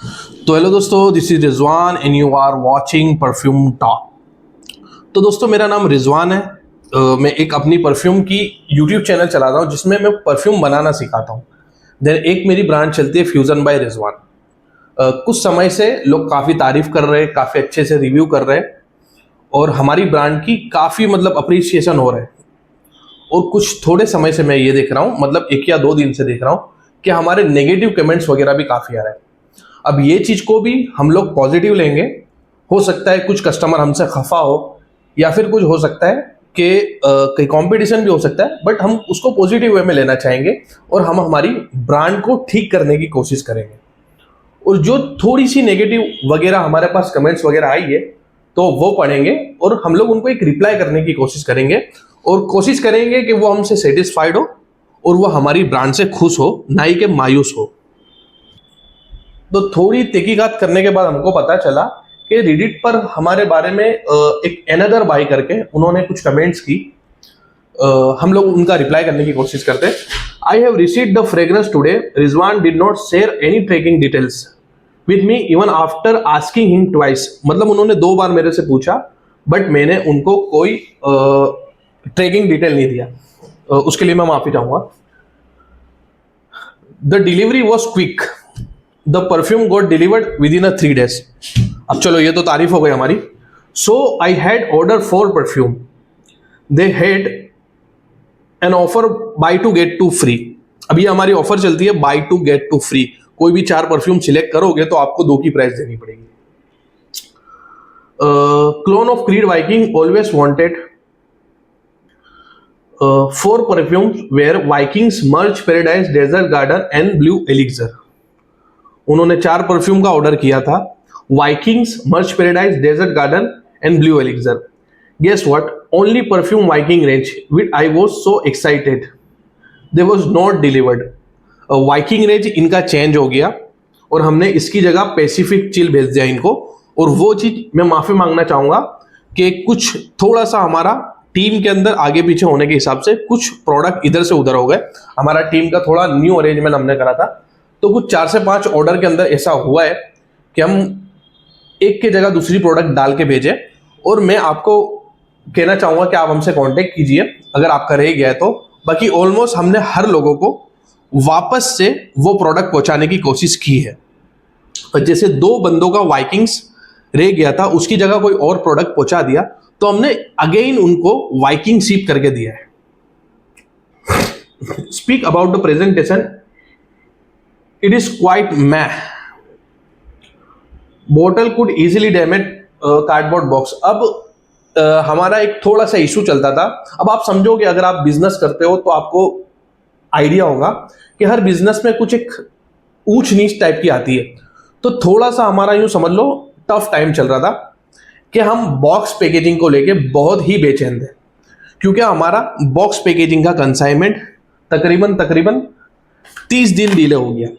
तो हेलो दोस्तों, this is Rizwan and you are watching perfume talk. तो दोस्तों, मेरा नाम रिजवान है। मैं एक अपनी परफ्यूम की यूट्यूब चैनल चलाता हूँ जिसमें मैं परफ्यूम बनाना सिखाता हूँ। देन एक मेरी ब्रांड चलती है फ्यूज़न बाय रिजवान। कुछ समय से लोग काफ़ी तारीफ कर रहे हैं, काफ़ी अच्छे से रिव्यू कर रहे हैं और हमारी ब्रांड की काफ़ी अप्रिसिएशन हो रहा है। और कुछ थोड़े समय से मैं ये देख रहा हूँ, मतलब 1 या 2 दिन से देख रहा हूँ कि हमारे नेगेटिव कमेंट्स वगैरह भी काफ़ी आ रहे हैं। अब ये चीज़ को भी हम लोग पॉजिटिव लेंगे। हो सकता है कुछ कस्टमर हमसे खफा हो या फिर कुछ हो सकता है कि कहीं कंपटीशन भी हो सकता है, बट हम उसको पॉजिटिव वे में लेना चाहेंगे और हम हमारी ब्रांड को ठीक करने की कोशिश करेंगे। और जो थोड़ी सी नेगेटिव वगैरह हमारे पास कमेंट्स वगैरह आई है तो वो पढ़ेंगे और हम लोग उनको एक रिप्लाई करने की कोशिश करेंगे और कोशिश करेंगे कि वो हमसे सेटिस्फाइड हो और वो हमारी ब्रांड से खुश हो, ना ही कि मायूस हो। तो थोड़ी तहकीकात करने के बाद हमको पता चला कि रेडिट पर हमारे बारे में एक एनदर बाई करके उन्होंने कुछ कमेंट्स की। हम लोग उनका रिप्लाई करने की कोशिश करते। I have received the fragrance today. Rizwan did not share any tracking details with me even after asking him twice. मतलब उन्होंने 2 बार मेरे से पूछा बट मैंने उनको कोई ट्रैकिंग डिटेल नहीं दिया। उसके लिए मैं माफी चाहूंगा। The delivery was quick. The perfume got delivered with in 3 days। अब चलो, ये तो तारीफ हो गई हमारी। So I had order 4 perfume. They had an offer buy two get two free. अभी हमारी ऑफर चलती है buy two get two free. कोई भी 4 परफ्यूम सिलेक्ट करोगे तो आपको 2 की प्राइस देनी पड़ेगी। Clone of Creed Viking always wanted 4 perfumes where Vikings merge paradise desert garden and blue elixir. उन्होंने 4 परफ्यूम का ऑर्डर किया था, Vikings march paradise desert garden and blue elixir. Guess what, only perfume Viking range which I was so excited they was not delivered. Viking range इनका change हो गया और हमने इसकी जगह पैसिफिक चिल भेज दिया इनको। और वो चीज मैं माफी मांगना चाहूंगा कि कुछ थोड़ा सा हमारा टीम के अंदर आगे पीछे होने के हिसाब से कुछ प्रोडक्ट इधर से उधर हो गए। हमारा टीम का थोड़ा न्यू अरेंजमेंट हमने करा था, तो कुछ 4 से 5 ऑर्डर के अंदर ऐसा हुआ है कि हम एक की जगह दूसरी प्रोडक्ट डाल के भेजे। और मैं आपको कहना चाहूंगा कि आप हमसे कांटेक्ट कीजिए अगर आपका रह गया है तो। बाकी ऑलमोस्ट हमने हर लोगों को वापस से वो प्रोडक्ट पहुंचाने की कोशिश की है। और जैसे 2 बंदों का वाइकिंग्स रह गया था, उसकी जगह कोई और प्रोडक्ट पहुंचा दिया तो हमने अगेन उनको वाइकिंग शिप करके दिया है। Speak about the presentation, it is quite meh. Bottle could easily damage cardboard box। अब हमारा एक थोड़ा सा इशू चलता था। अब आप समझोगे, अगर आप बिजनेस करते हो तो आपको आइडिया होगा कि हर बिजनेस में कुछ एक ऊंच नीच टाइप की आती है। तो थोड़ा सा हमारा यूं समझ लो टफ टाइम चल रहा था कि हम बॉक्स पैकेजिंग को लेके बहुत ही बेचैन थे, क्योंकि हमारा बॉक्स पैकेजिंग का कंसाइनमेंट तकरीबन 30 दिन डिले हो गया।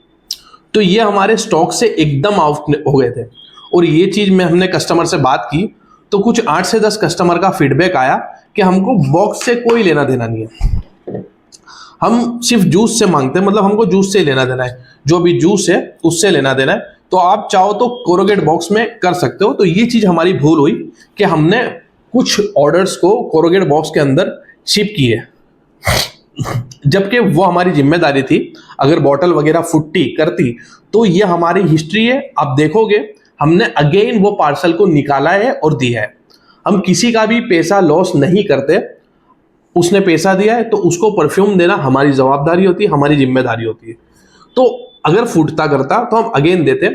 तो ये हमारे स्टॉक से एकदम आउट हो गए थे। और ये चीज़ में हमने कस्टमर से बात की तो कुछ 8 से 10 कस्टमर का फीडबैक आया कि हमको बॉक्स से कोई लेना देना नहीं है, हम सिर्फ जूस से मांगते हैं। मतलब हमको जूस से लेना देना है, जो भी जूस है उससे लेना देना है। तो आप चाहो तो कोरोगेट बॉक्स में कर सकते हो। तो ये चीज़ हमारी भूल हुई कि हमने कुछ ऑर्डर्स को कोरोगेट बॉक्स के अंदर शिप किए, जबकि वो हमारी जिम्मेदारी थी। अगर बॉटल वगैरह फुट्टी करती तो ये हमारी हिस्ट्री है। आप देखोगे हमने अगेन वो पार्सल को निकाला है और दिया है। हम किसी का भी पैसा लॉस नहीं करते। उसने पैसा दिया है तो उसको परफ्यूम देना हमारी जवाबदारी होती है, हमारी जिम्मेदारी होती है। तो अगर फूटता करता तो हम अगेन देते।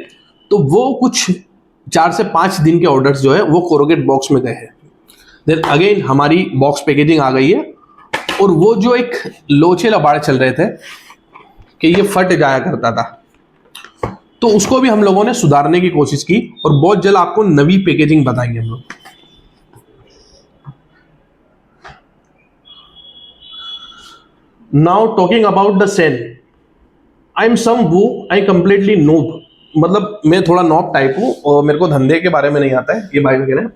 तो वो कुछ 4 से 5 दिन के ऑर्डर्स जो है वो कोरोगेट बॉक्स में गए हैं। देन अगेन हमारी बॉक्स पैकेजिंग आ गई है। और वो जो एक लोचे लबाड़ चल रहे थे कि ये फट जाया करता था, तो उसको भी हम लोगों ने सुधारने की कोशिश की और बहुत जल्द आपको नवी पैकेजिंग बताएंगे हम लोग। Now talking about the sale, I am some who I completely noob. मतलब मैं थोड़ा नॉब टाइप हूं और मेरे को धंधे के बारे में नहीं आता है। ये भाई वगैरह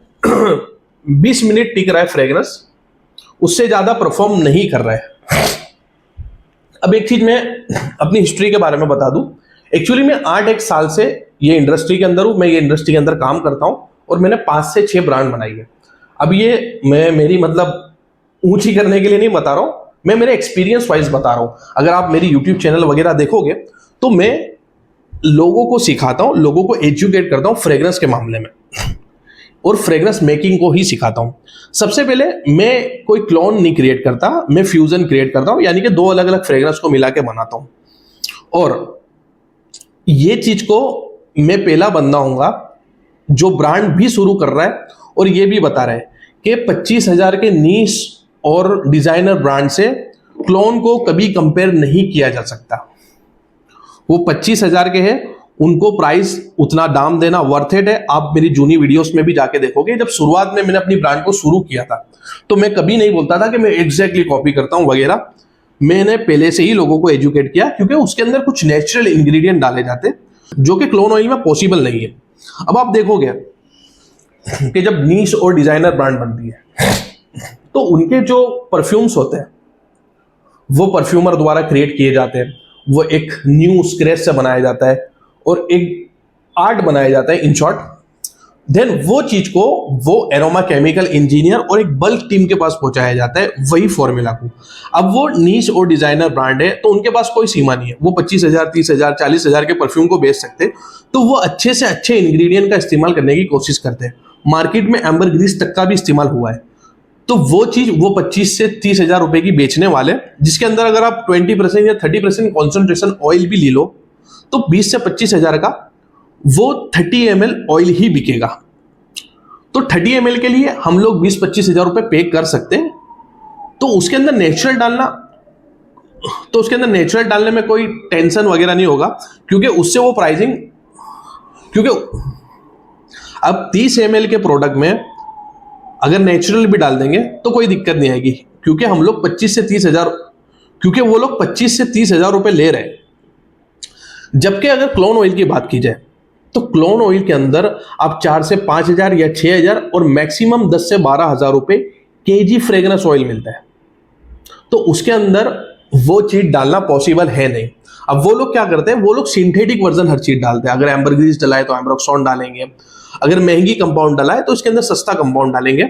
20 मिनट टिक रहा है फ्रेग्रेंस, उससे ज्यादा परफॉर्म नहीं कर रहा है। अब एक चीज मैं अपनी हिस्ट्री के बारे में बता दूं। एक्चुअली मैं 8 साल से ये इंडस्ट्री के अंदर हूँ, मैं ये इंडस्ट्री के अंदर काम करता हूँ और मैंने 5 से 6 ब्रांड बनाई है। अब ये मैं मेरी मतलब ऊंची करने के लिए नहीं बता रहा हूँ, मैं मेरे एक्सपीरियंस वाइज बता रहा हूँ। अगर आप मेरी यूट्यूब चैनल वगैरह देखोगे तो मैं लोगों को सिखाता हूँ, लोगों को एजुकेट करता हूँ फ्रेग्रेंस के मामले में और फ्रेग्रेंस मेकिंग को ही सिखाता हूँ। सबसे पहले मैं कोई क्लोन नहीं क्रिएट करता, मैं फ्यूजन क्रिएट करता हूँ, यानी कि 2 अलग अलग फ्रेग्रेंस को मिला के बनाता हूँ। और ये चीज को मैं पहला बंदा हूँगा जो ब्रांड भी शुरू कर रहा है और ये भी बता रहा है कि 25,000 के नीश और डिजाइनर ब्रांड से क्लोन को कभी कंपेयर नहीं किया जा सकता। वो 25,000 के हैं, उनको प्राइस उतना दाम देना वर्थ इट है। आप मेरी जूनी वीडियोस में भी जाके देखोगे, जब शुरुआत में मैंने अपनी ब्रांड को शुरू किया था तो मैं कभी नहीं बोलता था कि मैं एग्जैक्टली कॉपी करता हूं वगैरह। मैंने पहले से ही लोगों को एजुकेट किया, क्योंकि उसके अंदर कुछ नेचुरल इंग्रेडिएंट डाले जाते जो कि क्लोन ऑयल में पॉसिबल नहीं है। अब आप देखोगे कि जब नीश और डिजाइनर ब्रांड बनती है तो उनके जो परफ्यूम्स होते हैं वो परफ्यूमर द्वारा क्रिएट किए जाते हैं, वो एक न्यू स्क्रैच से बनाया जाता है और एक आर्ट बनाया जाता है इन शॉर्ट। देन वो चीज को वो एरोमा केमिकल इंजीनियर और एक बल्क टीम के पास पहुंचाया जाता है, वही फॉर्मूला को। अब वो नीश और डिजाइनर ब्रांड है तो उनके पास कोई सीमा नहीं है, वो 25,000 30,000 40,000 के परफ्यूम को बेच सकते, तो वो अच्छे से अच्छे इंग्रेडिएंट का इस्तेमाल करने की कोशिश करते हैं। मार्केट में एम्बरग्रीस तक का भी इस्तेमाल हुआ है, तो वो चीज वो 25 से 30,000 रुपए की बेचने वाले, जिसके अंदर अगर आप 20% या 30% कॉन्सेंट्रेशन ऑयल भी ले लो तो 20 से 25,000 का वो 30 ml ऑयल ही बिकेगा। तो 30 ml के लिए हम लोग 20-25,000 रुपए पे कर सकते हैं। तो उसके अंदर नेचुरल डालने में कोई टेंशन वगैरह नहीं होगा, क्योंकि उससे वो प्राइसिंग, क्योंकि अब 30 ml के प्रोडक्ट में अगर नेचुरल भी डाल देंगे तो कोई दिक्कत नहीं आएगी, क्योंकि हम लोग 25 से 30,000, क्योंकि वो लोग 25 से 30,000 रुपए ले रहे हैं। जबकि अगर क्लोन ऑयल की बात की जाए तो क्लोन ऑयल के अंदर आप 4 से 5,000 या 6,000 और मैक्सिमम 10 से 12,000 रुपए केजी फ्रेग्रेंस ऑयल मिलता है। तो उसके अंदर वो चीज डालना पॉसिबल है नहीं। अब वो लोग क्या करते हैं, वो लोग सिंथेटिक वर्जन हर चीज डालते हैं। अगर एम्बरग्रीस डलाए तो एम्ब्रोक्सॉन डालेंगे, अगर महंगी कंपाउंड डलाए तो इसके अंदर सस्ता कंपाउंड डालेंगे।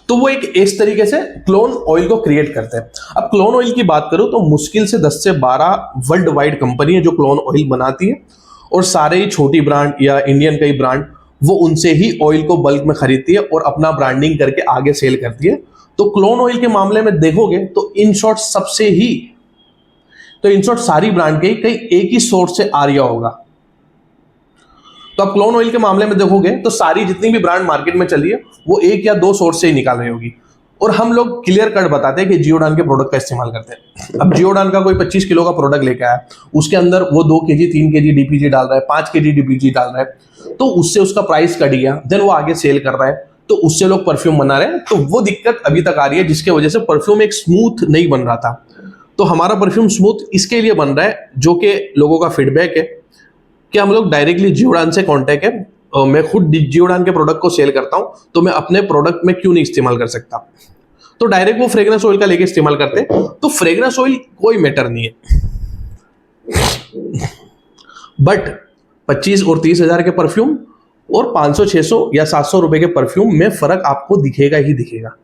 तो वो एक इस तरीके से क्लोन ऑयल को क्रिएट करते हैं। अब क्लोन ऑयल की बात करूं तो मुश्किल से 10 से 12 वर्ल्ड वाइड कंपनी है जो क्लोन ऑयल बनाती है, और सारे ही छोटी ब्रांड या इंडियन कई ब्रांड वो उनसे ही ऑयल को बल्क में खरीदती है और अपना ब्रांडिंग करके आगे सेल करती है। तो क्लोन ऑयल के मामले में देखोगे तो इन शॉर्ट सारी ब्रांड के कई एक ही सोर्स से आ रहा होगा। तो आप क्लोन ऑयल के मामले में देखोगे तो सारी जितनी भी ब्रांड मार्केट में चल रही है वो 1 या 2 सोर्स से ही निकाल रही होगी। और हम लोग क्लियर कट बताते हैं कि जियोडान के प्रोडक्ट का इस्तेमाल करते हैं। अब जियोडान का कोई 25 किलो का प्रोडक्ट लेके आया, उसके अंदर वो 2 kg 3 kg डीपीजी डाल रहा है, 5 kg डीपीजी डाल रहा है, तो उससे उसका प्राइस कट गया, देन वो आगे सेल कर रहा है, तो उससे लोग परफ्यूम बना रहे हैं। तो वो दिक्कत अभी तक आ रही है, जिसके वजह से परफ्यूम एक स्मूथ नहीं बन रहा था। तो हमारा परफ्यूम स्मूथ इसके लिए बन रहा है, जो कि लोगों का फीडबैक है कि हम लोग डायरेक्टली जियोडान से कांटेक्ट है, मैं खुद जियोडान के प्रोडक्ट को सेल करता हूं, तो मैं अपने प्रोडक्ट में क्यों नहीं इस्तेमाल कर सकता। तो डायरेक्ट वो फ्रेग्रेंस ऑयल का लेके इस्तेमाल करते हैं। तो फ्रेग्रेंस ऑयल कोई मैटर नहीं है, बट 25 और 30,000 के परफ्यूम और 500 600 या 700 रुपए के परफ्यूम में फर्क आपको दिखेगा ही दिखेगा।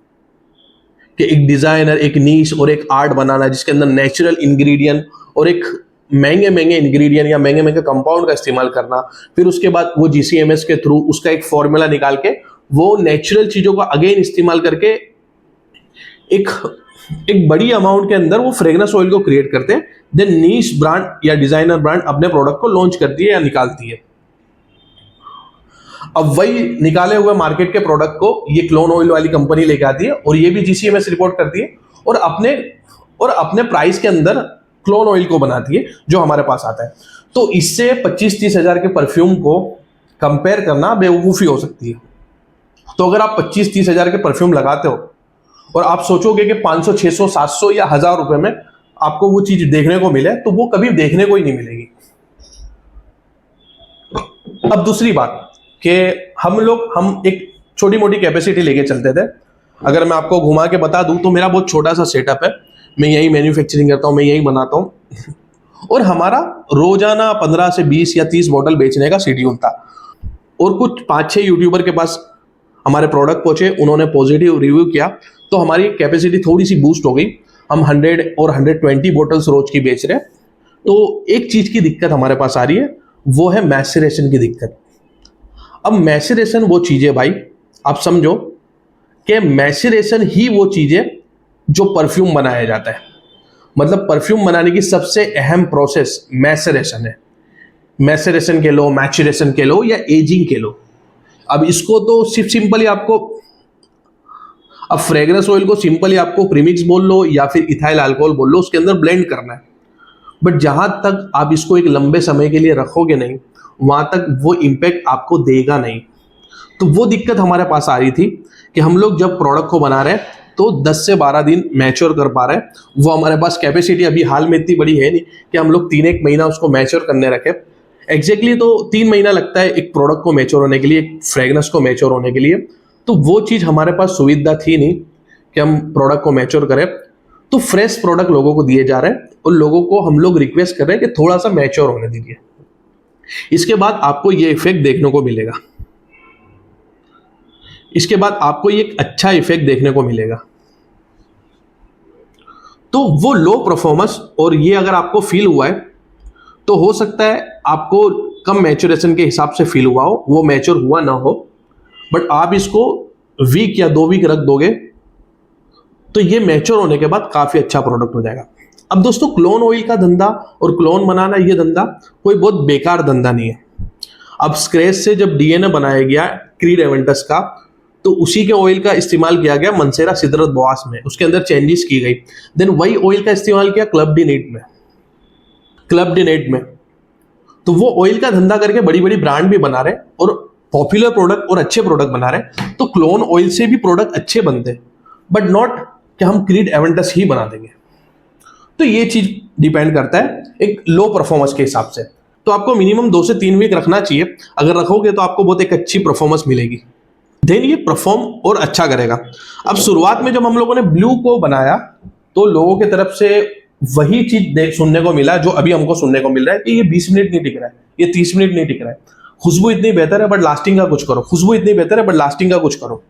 कि एक डिजाइनर, एक नीश और एक आर्ट बनाना जिसके अंदर नेचुरल इंग्रेडिएंट और एक महंगे इंग्रेडिएंट या महंगे कंपाउंड का इस्तेमाल करना, फिर उसके बाद वो जीसीएमएस के थ्रू उसका एक फॉर्मूला निकाल के वो नेचुरल चीजों का अगेन इस्तेमाल करके एक बड़ी अमाउंट के अंदर वो फ्रेग्रेंस ऑयल को क्रिएट करते हैं। देन नीश ब्रांड या डिजाइनर ब्रांड अपने प्रोडक्ट को लॉन्च करती है या निकालती है। अब वही निकाले हुए मार्केट के प्रोडक्ट को ये क्लोन ऑयल वाली कंपनी लेके आती है और ये भी जीसीएमएस रिपोर्ट करती है और अपने प्राइस के अंदर क्लोन ऑयल को बनाती है जो हमारे पास आता है। तो इससे 25-30 हजार के परफ्यूम को कंपेयर करना बेवकूफ़ी हो सकती है। तो अगर आप 25-30 हजार के परफ्यूम लगाते हो और आप सोचोगे कि 500 600 700 या 1000 रुपए में आपको वो चीज देखने को मिले, तो वो कभी देखने को ही नहीं मिलेगी। अब दूसरी बात कि हम एक छोटी मोटी कैपेसिटी लेके चलते थे। अगर मैं आपको घुमा के बता दूं तो मेरा बहुत छोटा सा सेटअप है, मैं यही मैन्युफैक्चरिंग करता हूं, मैं यही बनाता हूं। और हमारा रोजाना 15 से 20 या 30 बॉटल बेचने का शेड्यूल था। और कुछ 5-6 यूट्यूबर के पास हमारे प्रोडक्ट पहुंचे, उन्होंने पॉजिटिव रिव्यू किया, तो हमारी कैपेसिटी थोड़ी सी बूस्ट हो गई। हम 100 और 120 बॉटल्स रोज की बेच रहे हैं। तो एक चीज की दिक्कत हमारे पास आ रही है, वो है मैसरेशन की दिक्कत। अब मैसरेशन वो चीज है भाई, आप समझो कि मैसरेशन ही वो चीज है जो परफ्यूम बनाया जाता है। मतलब परफ्यूम बनाने की सबसे अहम प्रोसेस मैसरेशन है। मैसरेशन के लो, मैचुरेशन के लो या एजिंग के लो। अब इसको तो सिर्फ सिंपली आपको, अब फ्रेग्रेंस ऑयल को सिंपली आपको प्रीमिक्स बोल लो या फिर इथाइल अल्कोहल बोल लो, उसके अंदर ब्लेंड करना है। बट जहां तक आप इसको एक लंबे समय के लिए रखोगे नहीं, वहां तक वो इम्पैक्ट आपको देगा नहीं। तो वो दिक्कत हमारे पास आ रही थी कि हम लोग जब प्रोडक्ट को बना रहे हैं तो 10 से 12 दिन मैच्योर कर पा रहे हैं। वो हमारे पास कैपेसिटी अभी हाल में इतनी बड़ी है नहीं कि हम लोग 3-1 महीना उसको मैच्योर करने रखें। एग्जैक्टली तो 3 महीना लगता है एक प्रोडक्ट को मैच्योर होने के लिए, एक फ्रेग्रेंस को मैच्योर होने के लिए। तो वो चीज़ हमारे पास सुविधा थी नहीं कि हम प्रोडक्ट को मैच्योर करें। तो फ्रेश प्रोडक्ट लोगों को दिए जा रहे हैं और लोगों को हम लोग रिक्वेस्ट कर रहे हैं कि थोड़ा सा मैच्योर होने दीजिए। इसके बाद आपको ये इफेक्ट देखने को मिलेगा। इसके बाद आपको ये एक अच्छा इफेक्ट देखने को मिलेगा। तो वो लो परफॉर्मेंस, और ये अगर आपको फील हुआ है तो हो सकता है आपको कम मैच्योरेशन के हिसाब से फील हुआ हो, वो मैच्योर हुआ ना हो। बट आप इसको वीक या 2 वीक रख दोगे तो ये मैच्योर होने के बाद काफी अच्छा प्रोडक्ट हो जाएगा। अब दोस्तों, क्लोन ऑयल का धंधा और क्लोन बनाना, ये धंधा कोई बहुत बेकार धंधा नहीं है। अब स्क्रैच से जब डीएनए बनाया गया क्रीड एवेंटस का, तो उसी के ऑयल का इस्तेमाल किया गया मंसेरा सिदरत बोआस में, उसके अंदर चेंजेस की गई। देन वही ऑयल का इस्तेमाल किया क्लब डी नेट में। तो वो ऑयल का धंधा करके बड़ी बड़ी ब्रांड भी बना रहे और पॉपुलर प्रोडक्ट और अच्छे प्रोडक्ट बना रहे। तो क्लोन ऑयल से भी प्रोडक्ट अच्छे बनते, बट नॉट कि हम क्रीड एवेंटस ही बना देंगे। तो ये चीज डिपेंड करता है एक लो परफॉर्मेंस के हिसाब से। तो आपको मिनिमम 2 से 3 वीक रखना चाहिए। अगर रखोगे तो आपको बहुत एक अच्छी परफॉर्मेंस मिलेगी। देन ये परफॉर्म और अच्छा करेगा। अब शुरुआत में जब हम लोगों ने ब्लू को बनाया तो लोगों की तरफ से वही चीज सुनने को मिला जो अभी हमको सुनने को मिल रहा है कि ये 20 मिनट नहीं टिक रहा है, ये 30 मिनट नहीं टिक रहा है, खुशबू इतनी बेहतर है बट लास्टिंग का कुछ करो, खुशबू इतनी बेहतर है बट लास्टिंग का कुछ करो।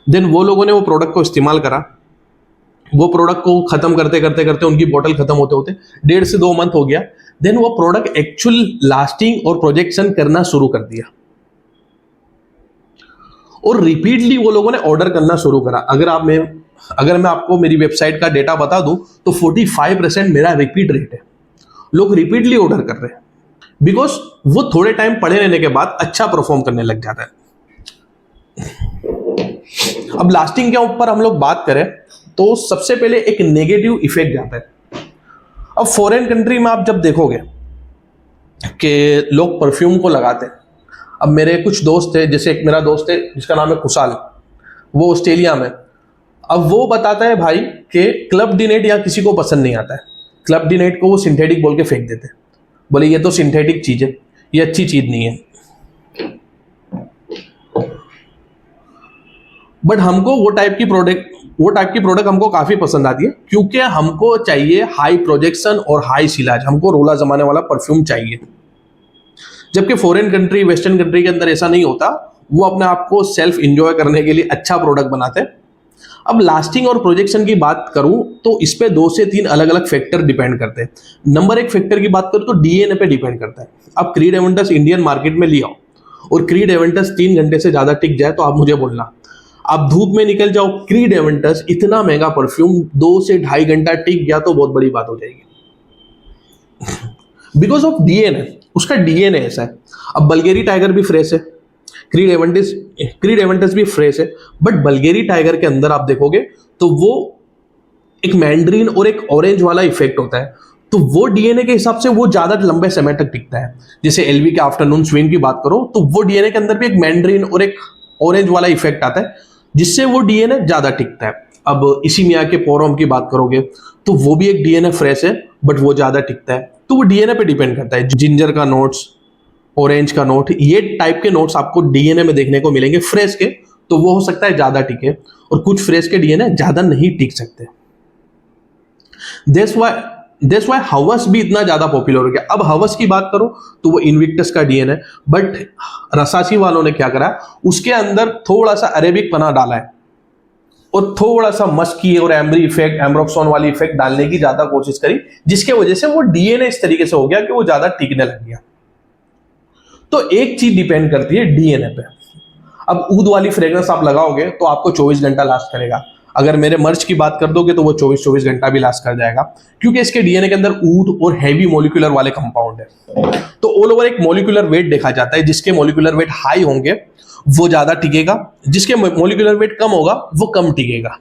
देन वो लोगों ने वो प्रोडक्ट को इस्तेमाल करा। वो प्रोडक्ट को खत्म करते करते करते उनकी बोतल खत्म होते होते 1.5 से 2 मंथ हो गया। देन वो प्रोडक्ट एक्चुअल लास्टिंग और प्रोजेक्शन करना शुरू कर दिया और रिपीटली वो लोगों ने ऑर्डर करना शुरू करा। अगर मैं आपको मेरी वेबसाइट का डेटा बता दूं तो 45% मेरा रिपीट रेट है। लोग रिपीटली ऑर्डर कर रहे हैं बिकॉज वो थोड़े टाइम पड़े रहने के बाद अच्छा परफॉर्म करने लग जाता है। अब लास्टिंग के ऊपर हम लोग बात करें तो सबसे पहले एक नेगेटिव इफेक्ट जाता है। अब फॉरेन कंट्री में आप जब देखोगे कि लोग परफ्यूम को लगाते हैं। अब मेरे कुछ दोस्त थे, जैसे एक मेरा दोस्त है जिसका नाम है कुशाल, वो ऑस्ट्रेलिया में। अब वो बताता है भाई कि क्लब डिनेट यहाँ किसी को पसंद नहीं आता है। क्लब डिनेट को वो सिंथेटिक बोल के फेंक देते हैं, बोले ये तो सिंथेटिक चीज है, ये अच्छी चीज नहीं है। बट हमको वो टाइप की प्रोडक्ट हमको काफी पसंद आती है क्योंकि हमको चाहिए हाई प्रोजेक्शन और हाई सिलाज, हमको रोला जमाने वाला परफ्यूम चाहिए। जबकि फॉरेन कंट्री, वेस्टर्न कंट्री के अंदर ऐसा नहीं होता। वो अपने आप को सेल्फ इंजॉय करने के लिए अच्छा प्रोडक्ट बनाते हैं। अब लास्टिंग और प्रोजेक्शन की बात करूं तो इस पे 2 से 3 अलग अलग फैक्टर डिपेंड करते हैं। नंबर 1 फैक्टर की बात करूं तो डीएनए पे डिपेंड करता है। अब क्रीड एवेंटस इंडियन मार्केट में ले आओ और क्रीड एवेंटस 3 घंटे से ज्यादा टिक जाए तो आप मुझे बोलना। आप धूप में निकल जाओ, क्रीड एवेंटस इतना महंगा परफ्यूम 2 से 2.5 घंटा टिक गया तो बहुत बड़ी बात हो जाएगी बिकॉज ऑफ डीएनए। उसका डीएनए ऐसा है। अब बल्गेरी टाइगर भी फ्रेश है, क्रीड एवेंटस भी फ्रेश है, बट बल्गेरी टाइगर के अंदर आप देखोगे तो वो एक मैंड्रीन और एक ऑरेंज वाला इफेक्ट होता है। तो वो डीएनए के हिसाब से वो ज्यादा लंबे समय तक टिकता है। जैसे एलवी के आफ्टरनून स्विंग की बात करो तो वो डीएनए के अंदर भी एक मैंड्रीन और एक ऑरेंज वाला इफेक्ट आता है जिससे वो डीएनए ज्यादा टिकता है। अब इसी मियाँ के पोरोम की बात करोगे तो वो भी एक डीएनए फ्रेश है बट वो ज्यादा टिकता है। तो वो डीएनए पे डिपेंड करता है। जिंजर का नोट्स, ऑरेंज का नोट, ये टाइप के नोट्स आपको डीएनए में देखने को मिलेंगे फ्रेश के, तो वो हो सकता है ज्यादा टिके और कुछ फ्रेश के डीएनए ज्यादा नहीं टिक सकते। That's why हवस भी इतना ज्यादा पॉपुलर हो गया। अब हवस की बात करो तो वो इन्विक्टस का डीएनए, बट रसासी वालों ने क्या करा, उसके अंदर थोड़ा सा अरेबिक पना डाला है और थोड़ा सा मस्की और एम्ब्री इफेक्ट, एम्ब्रोक्सॉन वाली इफेक्ट डालने की ज्यादा कोशिश करी, जिसके वजह से वो डीएनए इस तरीके से हो गया कि वो ज्यादा टिकने लग गया। तो एक चीज डिपेंड करती है डीएनए पे। अब ऊद वाली फ्रेग्रेंस आप लगाओगे तो आपको 24 घंटा लास्ट करेगा। अगर मेरे मर्च की बात कर दोगे तो वो 24 घंटा भी लास्ट कर जाएगा, क्योंकि इसके डीएनए के अंदर ऊद और हैवी मोलिकुलर वाले कंपाउंड है। तो ऑल ओवर एक मोलिकुलर वेट देखा जाता है, जिसके मोलिकुलर वेट हाई होंगे वो ज्यादा टिकेगा, जिसके मोलिकुलर वेट कम होगा वो कम टिकेगा।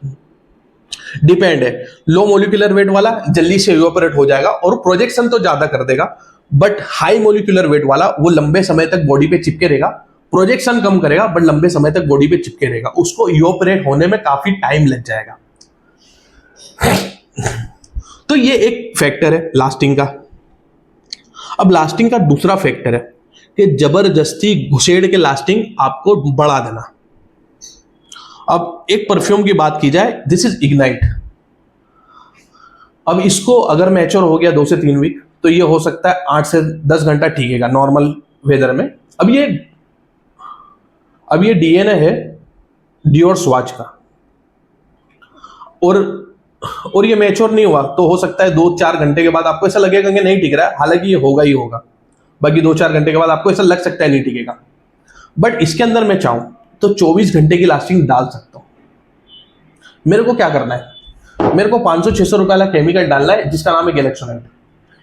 डिपेंड है। लो मोलिकुलर वेट वाला जल्दी से इवेपोरेट हो जाएगा और प्रोजेक्शन तो ज्यादा कर देगा, बट हाई मोलिकुलर वेट वाला वो लंबे समय तक बॉडी पे चिपके रहेगा, प्रोजेक्शन कम करेगा बट लंबे समय तक बॉडी पे चिपके रहेगा, उसको इवेपोरेट होने में काफी टाइम लग जाएगा। तो ये एक फैक्टर है लास्टिंग का। अब लास्टिंग का दूसरा फैक्टर है कि जबरदस्ती घुसेड़ के लास्टिंग आपको बढ़ा देना। अब एक परफ्यूम की बात की जाए, दिस इज इग्नाइट। अब इसको अगर मैच्योर हो गया 2 से 3 वीक तो ये हो सकता है 8 से 10 घंटा टिकेगा नॉर्मल वेदर में। अब ये डीएनए है डियोर स्वाच का, और ये मैच्योर नहीं हुआ तो हो सकता है 2-4 घंटे के बाद आपको ऐसा लगेगा कि नहीं टिक रहा है, हालांकि ये होगा ही होगा। बाकी 2-4 घंटे के बाद आपको ऐसा लग सकता है नहीं टिकेगा, बट इसके अंदर मैं चाहूं तो 24 घंटे की लास्टिंग डाल सकता हूं। मेरे को क्या करना है, मेरे को 500-600 रुपए वाला केमिकल डालना है जिसका नाम है गैलेक्सोलाइट।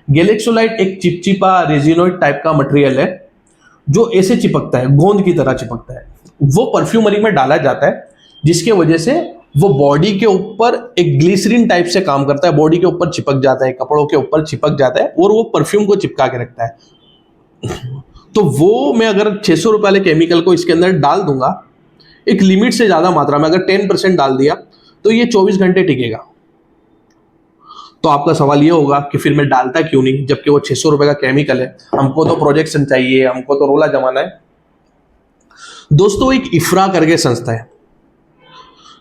गैलेक्सोलाइट एक चिपचिपा रेजिनोइड टाइप का मटेरियल है जो ऐसे चिपकता है, गोंद की तरह चिपकता है। वो परफ्यूमरी में डाला जाता है, जिसके वजह से वो बॉडी के ऊपर एक ग्लिसरीन टाइप से काम करता है, बॉडी के ऊपर चिपक जाता है, कपड़ों के ऊपर चिपक जाता है और वो परफ्यूम को चिपका के रखता है। तो वो मैं अगर 600 रुपए वाले केमिकल को इसके अंदर डाल दूंगा एक लिमिट से ज्यादा मात्रा में, अगर 10% डाल दिया तो ये 24 घंटे टिकेगा। तो आपका सवाल ये होगा कि फिर मैं डालता क्यों नहीं, जबकि वो 600 रुपए का केमिकल है, हमको तो प्रोजेक्शन चाहिए, हमको तो रोला जमाना है। दोस्तों, एक इफ्रा करके संस्था है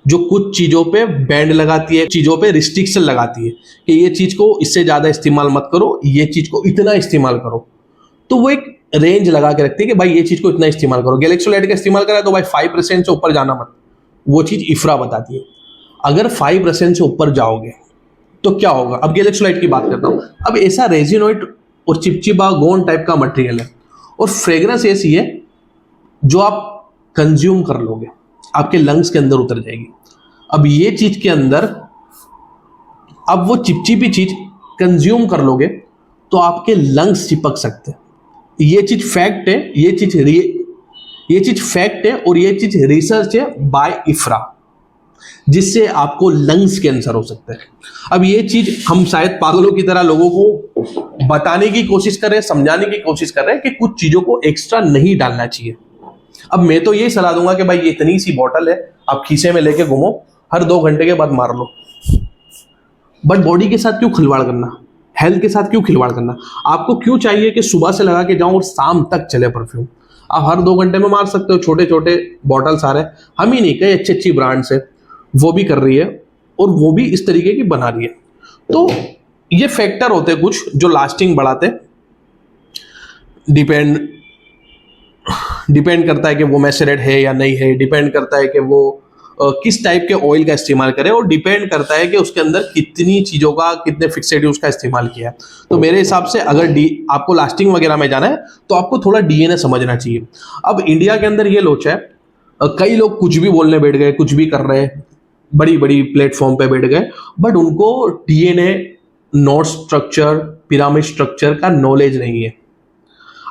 जो कुछ चीजों पे बैंड लगाती है, चीजों पे रिस्ट्रिक्शन लगाती है कि ये चीज को इससे ज्यादा इस्तेमाल मत करो, ये चीज को इतना इस्तेमाल करो। तो वो एक रेंज लगा के रखती है कि भाई ये चीज को इतना इस्तेमाल करो। गैलेक्सोलाइट का इस्तेमाल करा तो भाई 5% से ऊपर जाना मत, वो चीज इफ्रा बताती है। अगर 5% से ऊपर जाओगे तो क्या होगा। अब गैलेक्सोलाइट की बात करता हूं। अब ऐसा रेजिनोइड और चिपचिपा गोंद टाइप का मटेरियल है और फ्रेग्रेंस ऐसी है जो आप कंज्यूम कर लोगे, आपके लंग्स के अंदर उतर जाएगी। अब ये चीज के अंदर, अब वो चिपचिपी चीज कंज्यूम कर लोगे तो आपके लंग्स चिपक सकते हैं। ये चीज फैक्ट है, ये चीज फैक्ट है और ये चीज रिसर्च है बाय इफ्रा, जिससे आपको लंग्स कैंसर हो सकता है। अब ये चीज हम शायद पागलों की तरह लोगों को बताने की कोशिश कर रहे हैं, समझाने की कोशिश कर रहे हैं कि कुछ चीजों को एक्स्ट्रा नहीं डालना चाहिए। अब मैं तो यही सलाह दूंगा कि भाई ये इतनी सी बॉटल है, आप खीसे में लेके घूमो, हर 2 घंटे के बाद मार लो। बट बॉडी के साथ क्यों खिलवाड़ करना, हेल्थ के साथ क्यों खिलवाड़ करना। आपको क्यों चाहिए कि सुबह से लगा के जाऊं और शाम तक चले परफ्यूम। आप हर 2 घंटे में मार सकते हो। छोटे छोटे बॉटल्स आ रहे हैं, हम ही नहीं, कई अच्छी अच्छी ब्रांड्स है वो भी कर रही है और वो भी इस तरीके की बना रही है। तो ये फैक्टर होते हैं कुछ जो लास्टिंग बढ़ाते। डिपेंड करता है कि वो मैसेरेट है या नहीं है, डिपेंड करता है कि वो किस टाइप के ऑयल का इस्तेमाल करे, और डिपेंड करता है कि उसके अंदर कितनी चीज़ों का, कितने फिक्सेटिव्स का इस्तेमाल किया है। तो मेरे हिसाब से अगर आपको लास्टिंग वगैरह में जाना है तो आपको थोड़ा डीएनए समझना चाहिए। अब इंडिया के अंदर ये लोच है, कई लोग कुछ भी बोलने बैठ गए, कुछ भी कर रहे हैं, बड़ी बड़ी प्लेटफॉर्म पे बैठ गए, बट उनको DNA, note structure, pyramid structure का नॉलेज नहीं है।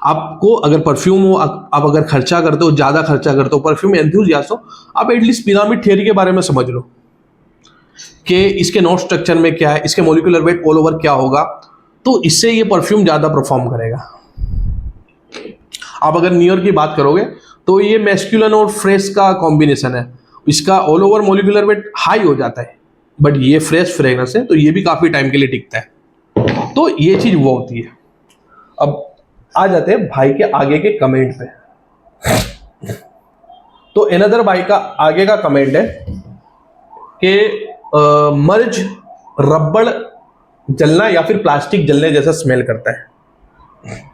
आपको अगर परफ्यूम हो, आप अगर खर्चा करते हो, ज्यादा खर्चा करते हो, परफ्यूम एंथुसियास्ट हो, आप एटलीस्ट पिरामिड थियरी के बारे में समझ लो कि इसके नोट स्ट्रक्चर में क्या है, इसके मोलिकुलर वेट ऑल ओवर क्या होगा, तो इससे ये परफ्यूम ज्यादा परफॉर्म करेगा। आप अगर न्यू ईयर की बात करोगे तो ये मैस्कुलिन और फ्रेश का कॉम्बिनेशन है, इसका all over molecular weight high हो जाता है, बट ये फ्रेश फ्रेग्रेंस है तो ये भी काफी टाइम के लिए टिकता है। तो ये चीज वो होती है। अब आ जाते हैं भाई के आगे के कमेंट पे। तो एनदर भाई का आगे का कमेंट है कि मर्ज रबड़ जलना या फिर प्लास्टिक जलने जैसा स्मेल करता है।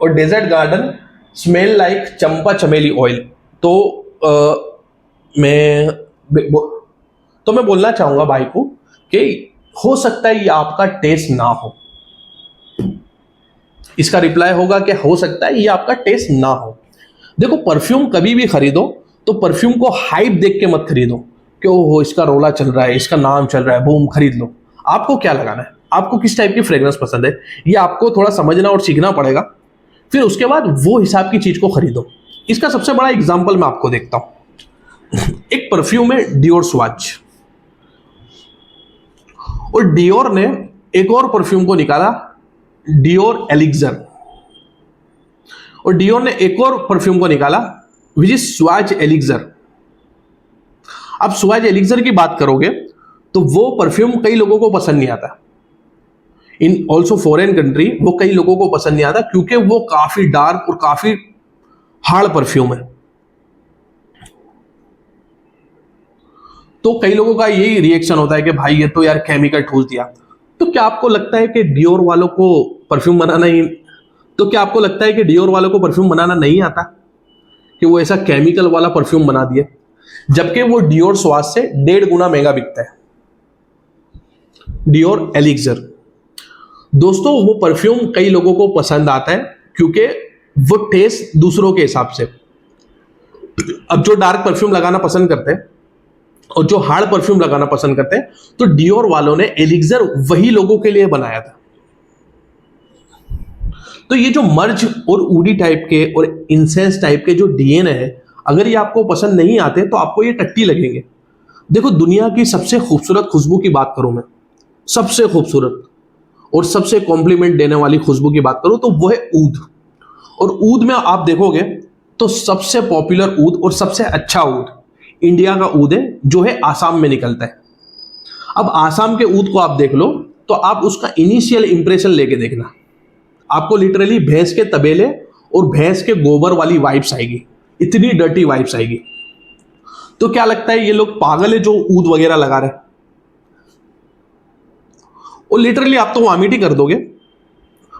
और डेजर्ट गार्डन स्मेल लाइक चंपा चमेली ऑयल। तो मैं बोलना चाहूंगा भाई को कि हो सकता है ये आपका टेस्ट ना हो। इसका रिप्लाई होगा कि हो सकता है ये आपका टेस्ट ना हो। देखो, परफ्यूम कभी भी खरीदो तो परफ्यूम को हाइप देख के मत खरीदो कि ओहो इसका रोला चल रहा है, इसका नाम चल रहा है, बूम खरीद लो। आपको क्या लगाना है, आपको किस टाइप की फ्रेग्रेंस पसंद है, ये आपको थोड़ा समझना और सीखना पड़ेगा। फिर उसके बाद वो हिसाब की चीज को खरीदो। इसका सबसे बड़ा एग्जाम्पल मैं आपको देखता हूं। एक परफ्यूम है डियोर स्वाच, और डियोर ने एक और परफ्यूम को निकाला, डियोर एलिक्सर। और डियोर ने एक और परफ्यूम को निकाला विच इज स्वाच एलिक्सर। अब स्वाच एलिक्सर की बात करोगे तो वो परफ्यूम कई लोगों को पसंद नहीं आता। इन ऑल्सो फॉरेन कंट्री वो कई लोगों को पसंद नहीं आता क्योंकि वो काफी डार्क और काफी हार्ड परफ्यूम है। तो कई लोगों का यही रिएक्शन होता है कि भाई ये तो यार केमिकल ठूस दिया। तो क्या आपको लगता है कि डियोर वालों को परफ्यूम बनाना ही तो क्या आपको लगता है कि डियोर वालों को परफ्यूम बनाना नहीं आता कि वो ऐसा केमिकल वाला परफ्यूम बना दिए, जबकि वो डियोर स्वाद से 1.5 गुना महंगा बिकता है, डियोर एलिक्सर। दोस्तों, वो परफ्यूम कई लोगों को पसंद आता है क्योंकि वो टेस्ट दूसरों के हिसाब से। अब जो डार्क परफ्यूम लगाना पसंद करते हैं और जो हार्ड परफ्यूम लगाना पसंद करते हैं, तो डियोर वालों ने एलिक्सर वही लोगों के लिए बनाया था। तो ये जो मर्ज और ऊडी टाइप के और इंसेंस टाइप के जो डीएनए है, अगर ये आपको पसंद नहीं आते तो आपको ये टट्टी लगेंगे। देखो, दुनिया की सबसे खूबसूरत खुशबू की बात करूं मैं, सबसे खूबसूरत और सबसे कॉम्प्लीमेंट देने वाली खुशबू की बात करूं तो वो है ऊद। और ऊद में आप देखोगे तो सबसे पॉपुलर ऊद और सबसे अच्छा ऊद इंडिया का ऊद है, जो है आसाम में निकलता है। अब आसाम के ऊद को आप देख लो तो आप उसका इनिशियल इंप्रेशन लेके देखना, आपको लिटरली भैंस के तबेले और भैंस के गोबर वाली वाइब्स आएगी, इतनी डर्टी वाइब्स आएगी। तो क्या लगता है ये लोग पागल है जो ऊद वगैरह लगा रहे हैं? और लिटरली आप तो वॉमिट ही कर दोगे,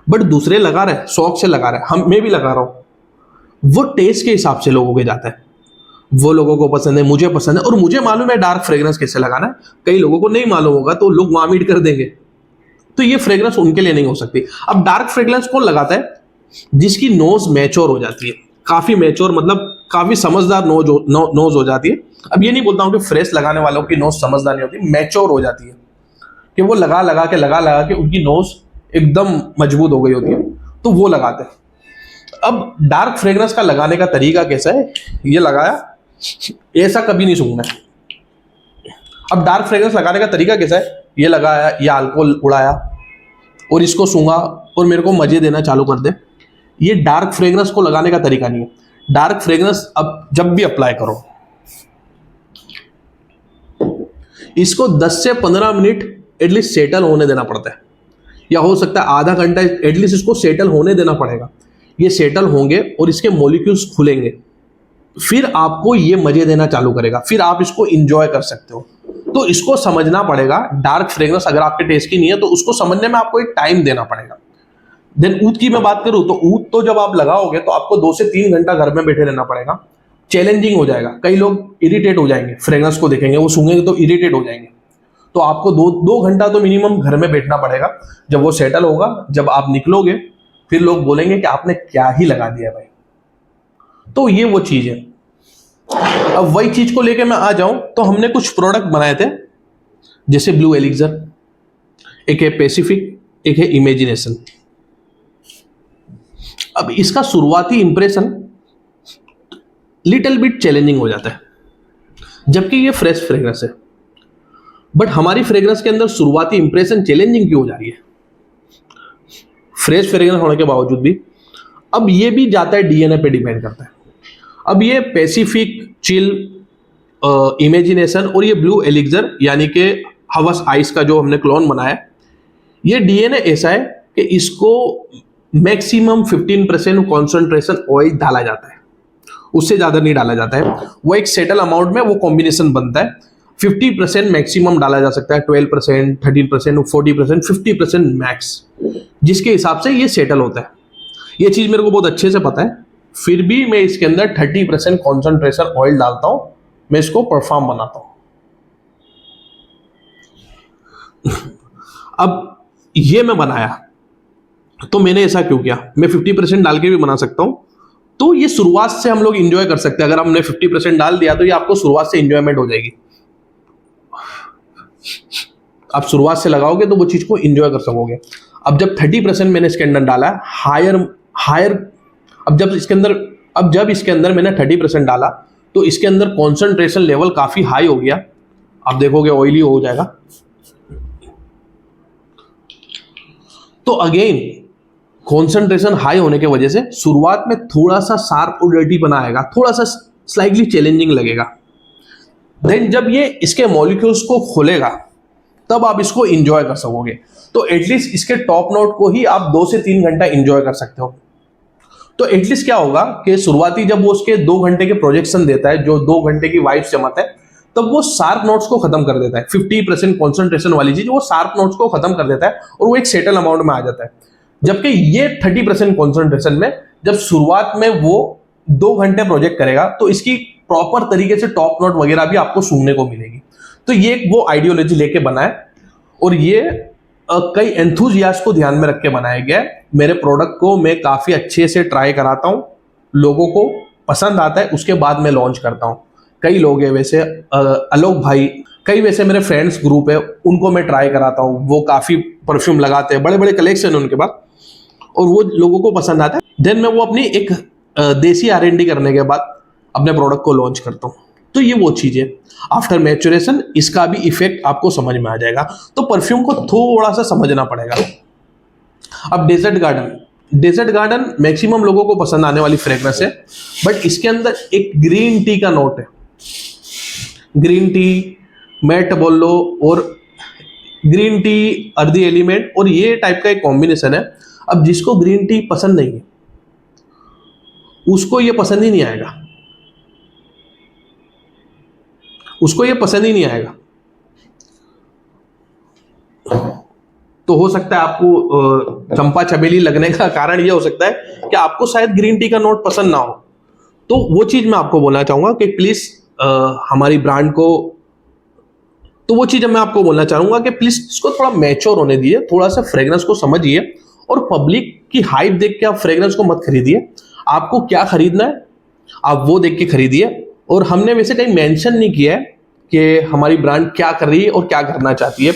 बट दूसरे लगा रहे हैं, शौक से लगा रहे हैं, मैं भी लगा रहा हूं। वो टेस्ट के हिसाब से लोगों के जाता है, वो लोगों को पसंद है, मुझे पसंद है, और मुझे मालूम है डार्क फ्रेग्रेंस कैसे लगाना है। कई लोगों को नहीं मालूम होगा तो लोग वॉमिट कर देंगे, तो ये फ्रेग्रेंस उनके लिए नहीं हो सकती। अब डार्क फ्रेग्रेंस कौन लगाता है? जिसकी नोज मैच्योर हो जाती है, काफी मैच्योर मतलब काफी समझदार नोज हो जाती है। अब ये नहीं बोलता हूं कि फ्रेश लगाने वालों की नोज समझदार नहीं होती, मैच्योर हो जाती है कि वो लगा लगा के उनकी नोज एकदम मजबूत हो गई होती है, तो वो लगाते हैं। अब डार्क फ्रेग्रेंस का लगाने का तरीका कैसा है, ये लगाया, ऐसा कभी नहीं सूंघना है। अब डार्क फ्रेग्रेंस लगाने का तरीका कैसा है, ये लगाया, ये अल्कोहल उड़ाया और इसको सूंघा और मेरे को मजे देना चालू कर दे, ये डार्क फ्रेग्रेंस को लगाने का तरीका नहीं है। डार्क फ्रेग्रेंस अब जब भी अप्लाई करो, इसको 10 से 15 मिनट एटलीस्ट सेटल होने देना पड़ता है, या हो सकता है आधा घंटा एटलीस्ट इसको सेटल होने देना पड़ेगा। ये सेटल होंगे और इसके मॉलिक्यूल्स खुलेंगे, फिर आपको ये मजे देना चालू करेगा, फिर आप इसको इंजॉय कर सकते हो। तो इसको समझना पड़ेगा। डार्क फ्रेग्रेंस अगर आपके टेस्ट की नहीं है तो उसको समझने में आपको एक टाइम देना पड़ेगा। देन ऊद की मैं बात करूं तो ऊद तो जब आप लगाओगे तो आपको 2 से 3 घंटा घर में बैठे रहना पड़ेगा, चैलेंजिंग हो जाएगा। कई लोग इरिटेट हो जाएंगे, फ्रेग्रेंस को देखेंगे, वो सूंघेंगे तो इरिटेट हो जाएंगे। तो आपको 2 घंटा तो मिनिमम घर में बैठना पड़ेगा। जब वो सेटल होगा, जब आप निकलोगे, फिर लोग बोलेंगे कि आपने क्या ही लगा दिया भाई। तो ये वो चीज है। अब वही चीज को लेके मैं आ जाऊं तो हमने कुछ प्रोडक्ट बनाए थे, जैसे ब्लू एलिक्सर, एक है पैसिफिक, एक है इमेजिनेशन। अब इसका शुरुआती इंप्रेशन लिटिल बिट चैलेंजिंग हो जाता है, जबकि ये फ्रेश फ्रेग्रेंस है। बट हमारी फ्रेग्रेंस के अंदर शुरुआती इंप्रेशन चैलेंजिंग क्यों हो जा रही है, फ्रेश फ्रेग्रेंस होने के बावजूद भी? अब ये भी जाता है डीएनए पे डिपेंड करता है। अब ये पैसिफिक, चिल, इमेजिनेशन और ये ब्लू एलिक्सर यानी कि हवस आइस का जो हमने क्लोन बनाया, ये डीएनए ऐसा है कि इसको मैक्सिमम 15% कॉन्सेंट्रेशन ऑयल डाला जाता है, उससे ज्यादा नहीं डाला जाता है। वो एक सेटल अमाउंट में वो कॉम्बिनेशन बनता है, 50% मैक्सिमम डाला जा सकता है, 12%, 13%, 40%, 50% मैक्स, जिसके हिसाब से ये सेटल होता है। ये चीज़ मेरे को बहुत अच्छे से पता है, फिर भी मैं इसके अंदर 30% कॉन्सेंट्रेशन ऑयल डालता हूँ, मैं इसको परफॉर्म बनाता हूँ। अब ये मैं बनाया तो मैंने ऐसा क्यों किया, मैं 50% डाल के भी बना सकता हूँ। तो ये शुरुआत से हम लोग इंजॉय कर सकते हैं। अगर हमने 50% डाल दिया तो ये आपको शुरुआत से इंजॉयमेंट हो जाएगी। आप शुरुआत से लगाओगे तो वो चीज को इंजॉय कर सकोगे। अब जब 30% मैंने इसके अंदर डाला हायर अब जब इसके अंदर मैंने 30% डाला तो इसके अंदर कॉन्सेंट्रेशन लेवल काफी हाई हो गया। आप देखोगे ऑयली हो जाएगा। तो अगेन कॉन्सेंट्रेशन हाई होने की वजह से शुरुआत में थोड़ा सा शार्प और डर्टी बना आएगा, थोड़ा सा स्लाइटली चैलेंजिंग लगेगा। देन जब ये इसके मॉलिक्यूल्स को खोलेगा तब आप इसको इंजॉय कर सकोगे। तो एटलीस्ट इसके टॉप नोट को ही आप 2 से 3 घंटा इंजॉय कर सकते हो। तो एटलीस्ट क्या होगा कि शुरुआती जब वो उसके 2 घंटे के प्रोजेक्शन देता है, जो 2 घंटे की वाइब्स जमाता है, तब वो शार्प नोट्स को खत्म कर देता है। 50% कॉन्सेंट्रेशन वाली चीज वो शार्प नोट्स को खत्म कर देता है और वो एक सेटल अमाउंट में आ जाता है। जबकि ये 30% कॉन्सेंट्रेशन में जब शुरुआत में वो 2 घंटे प्रोजेक्ट करेगा तो इसकी प्रॉपर तरीके से टॉप नोट वगैरह भी आपको सुनने को मिलेगी। तो ये वो आइडियोलॉजी लेके बना है और ये कई एंथुजियास्ट को ध्यान में रख के बनाया गया है। मेरे प्रोडक्ट को मैं काफी अच्छे से ट्राई कराता हूँ, लोगों को पसंद आता है, उसके बाद मैं लॉन्च करता हूँ। कई लोग हैं वैसे आलोक भाई, कई वैसे मेरे फ्रेंड्स ग्रुप है, उनको मैं ट्राई कराता हूँ। वो काफी परफ्यूम लगाते हैं, बड़े बड़े कलेक्शन है उनके पास और वो लोगों को पसंद आता है। देन मैं वो अपनी एक देसी R&D करने के बाद अपने प्रोडक्ट को लॉन्च करता हूँ। तो ये वो चीज है। आफ्टर मैच्योरेशन इसका भी इफेक्ट आपको समझ में आ जाएगा। तो परफ्यूम को थोड़ा सा समझना पड़ेगा। अब डेजर्ट गार्डन मैक्सिमम लोगों को पसंद आने वाली फ्रेग्रेंस है, बट इसके अंदर एक ग्रीन टी का नोट है। ग्रीन टी मैट बोल लो और ग्रीन टी अर्दी एलिमेंट और ये टाइप का एक कॉम्बिनेशन है। अब जिसको ग्रीन टी पसंद नहीं है उसको ये पसंद ही नहीं आएगा, उसको ये पसंद ही नहीं आएगा। तो हो सकता है आपको चंपा चमेली लगने का कारण ये हो सकता है कि आपको शायद ग्रीन टी का नोट पसंद ना हो। तो वो चीज मैं आपको बोलना चाहूंगा कि प्लीज हमारी ब्रांड को, तो वो चीज मैं आपको बोलना चाहूंगा कि प्लीज इसको थोड़ा मैच्योर होने दीजिए, थोड़ा सा फ्रेग्रेंस को समझिए और पब्लिक की हाइप देख के आप फ्रेग्रेंस को मत खरीदिए। आपको क्या खरीदना है आप वो देख के खरीदिए। और हमने वैसे कहीं मेंशन नहीं किया है कि हमारी ब्रांड क्या कर रही है और क्या करना चाहती है।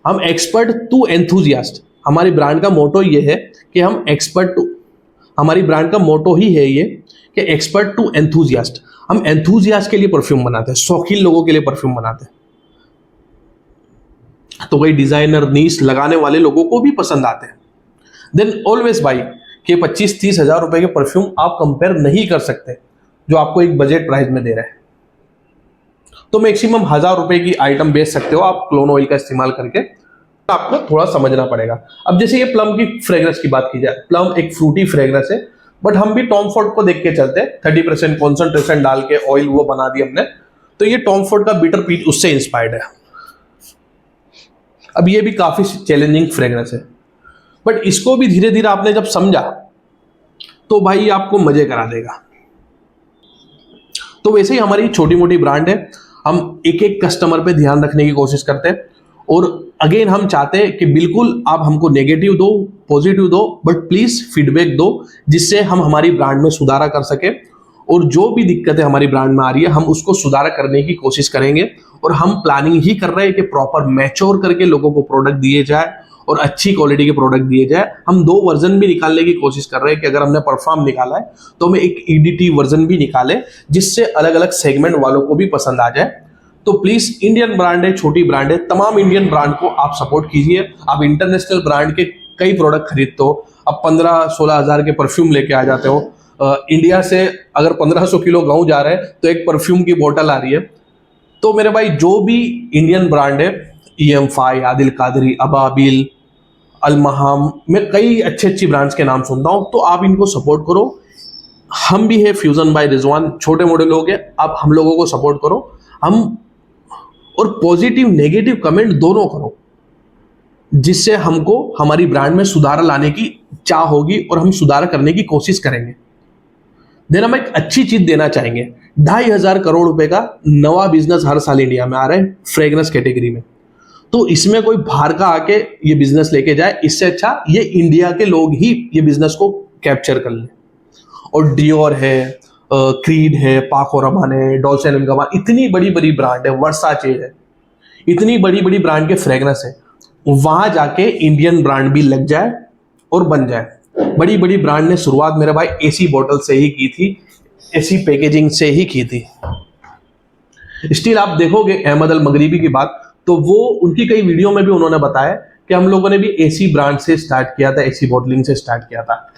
हम एक्सपर्ट टू एंथुजियास्ट, हमारी ब्रांड का मोटो ये है कि हम एक्सपर्ट टू, हमारी ब्रांड का मोटो ही है ये कि एक्सपर्ट टू एंथुजियास्ट। हम एंथुजियास्ट के लिए परफ्यूम बनाते हैं, शौकीन लोगों के लिए परफ्यूम बनाते हैं। तो वही डिजाइनर नीश लगाने वाले लोगों को भी पसंद आते हैं। देन ऑलवेज बाई कि 25-30 हजार रुपए के परफ्यूम आप कंपेयर नहीं कर सकते जो आपको एक बजट प्राइस में दे रहे हैं। तो मैक्सिमम 1000 रुपए की आइटम बेच सकते हो आप क्लोन ऑयल का इस्तेमाल करके। आपको थोड़ा समझना पड़ेगा। अब जैसे ये प्लम की फ्रेग्रेंस की बात की जाए, प्लम एक फ्रूटी फ्रेग्रेंस है, बट हम भी टॉम फोर्ड को देख के चलते हैं। 30% कॉन्सेंट्रेशन डाल के ऑयल वो बना दी हमने, तो ये टॉम फोर्ड का बिटर पीच उससे इंस्पायर्ड है। अब ये भी काफी चैलेंजिंग फ्रेग्रेंस है, बट इसको भी धीरे धीरे आपने जब समझा तो भाई आपको मजे करा देगा। तो वैसे ही हमारी छोटी मोटी ब्रांड है, हम एक एक कस्टमर पे ध्यान रखने की कोशिश करते हैं। और अगेन हम चाहते हैं कि बिल्कुल आप हमको नेगेटिव दो, पॉजिटिव दो, बट प्लीज फीडबैक दो जिससे हम हमारी ब्रांड में सुधारा कर सके। और जो भी दिक्कतें हमारी ब्रांड में आ रही है हम उसको सुधारा करने की कोशिश करेंगे। और हम प्लानिंग ही कर रहे हैं कि प्रॉपर मैच्योर करके लोगों को प्रोडक्ट दिए जाए और अच्छी क्वालिटी के प्रोडक्ट दिए जाए। हम 2 वर्जन भी निकालने की कोशिश कर रहे हैं कि अगर हमने परफॉर्म निकाला है तो हमें एक EDT वर्जन भी निकाले जिससे अलग अलग सेगमेंट वालों को भी पसंद आ जाए। तो प्लीज इंडियन ब्रांड है, छोटी ब्रांड है, तमाम इंडियन ब्रांड को आप सपोर्ट कीजिए। आप इंटरनेशनल ब्रांड के कई प्रोडक्ट खरीदते हो, अब 15-16 हजार के परफ्यूम लेके आ जाते हो। इंडिया से अगर 1500 किलो गेहूं जा रहा है तो एक परफ्यूम की बोतल आ रही है। तो मेरे भाई जो भी इंडियन ब्रांड है, EM5, आदिल कादरी, अबाबिल, अलमहाम, मैं कई अच्छी ब्रांड्स के नाम सुनता हूं, तो आप इनको सपोर्ट करो। हम भी है फ्यूजन बाय रिजवान, छोटे मोटे लोग हैं, आप हम लोगों को सपोर्ट करो। हम और पॉजिटिव नेगेटिव कमेंट दोनों करो, जिससे हमको हमारी ब्रांड में सुधार लाने की चाह होगी और हम सुधार करने की कोशिश करेंगे। देन हम एक अच्छी चीज देना चाहेंगे। 2,500 करोड़ रुपए का नवा बिजनेस हर साल इंडिया में आ रहा है फ्रेग्रेंस कैटेगरी में। तो इसमें कोई बाहर का आके ये बिजनेस लेके जाए, इससे अच्छा ये इंडिया के लोग ही ये बिजनेस को कैप्चर कर लें। और डियोर है, क्रीड है, पाको रबान है, डॉल्चे एंड गैबाना, इतनी बड़ी बड़ी ब्रांड है, वर्साचे है, इतनी बड़ी बड़ी ब्रांड के फ्रेग्रेंस है, वहां जाके इंडियन ब्रांड भी लग जाए और बन जाए। बड़ी बड़ी ब्रांड ने शुरुआत मेरे भाई एसी बोतल से ही की थी, एसी पैकेजिंग से ही की थी। स्टिल आप देखोगे अहमद अल मगरिबी की बात, तो वो उनकी कई वीडियो में भी उन्होंने बताया कि हम लोगों ने भी एसी ब्रांड से स्टार्ट किया था, एसी बॉटलिंग से स्टार्ट किया था,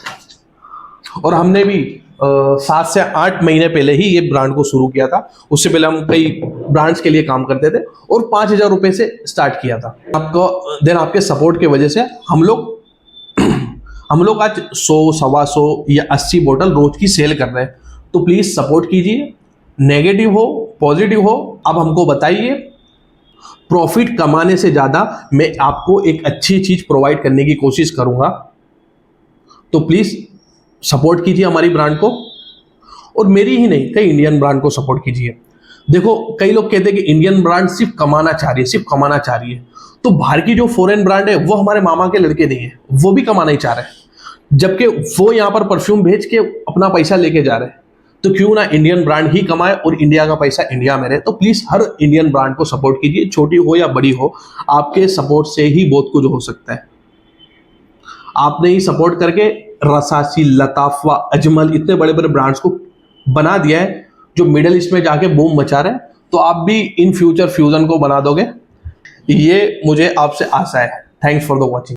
और हमने भी 7 से 8 महीने पहले ही ये ब्रांड को शुरू किया था। उससे पहले हम कई ब्रांड्स के लिए काम करते थे और 5,000 रुपए से स्टार्ट किया था। आपको देन आपके सपोर्ट की वजह से हम लोग आज 100, 125 या 80 बोतल रोज की सेल कर रहे हैं। तो प्लीज सपोर्ट कीजिए, नेगेटिव हो पॉजिटिव हो, अब हमको बताइए। प्रॉफिट कमाने से ज्यादा मैं आपको एक अच्छी चीज प्रोवाइड करने की कोशिश करूंगा। तो प्लीज सपोर्ट कीजिए हमारी ब्रांड को, और मेरी ही नहीं, कई इंडियन ब्रांड को सपोर्ट कीजिए। देखो, कई लोग कहते हैं कि इंडियन ब्रांड सिर्फ कमाना चाह रही है, सिर्फ कमाना चाह रही है। तो बाहर की जो फॉरेन ब्रांड है वो हमारे मामा के लड़के नहीं है, वो भी कमाना ही चाह रहे हैं, जबकि वो यहाँ पर परफ्यूम भेज के अपना पैसा लेके जा रहे हैं। तो क्यों ना इंडियन ब्रांड ही कमाए और इंडिया का पैसा इंडिया में रहे। तो प्लीज हर इंडियन ब्रांड को सपोर्ट कीजिए, छोटी हो या बड़ी हो, आपके सपोर्ट से ही बहुत कुछ हो सकता है। आपने ही सपोर्ट करके रसासी, लताफा, अजमल, इतने बड़े बड़े ब्रांड्स को बना दिया है जो मिडिल ईस्ट में जाके बूम मचा रहे हैं। तो आप भी इन फ्यूचर फ्यूजन को बना दोगे, ये मुझे आपसे आशा है। Thanks for the watching.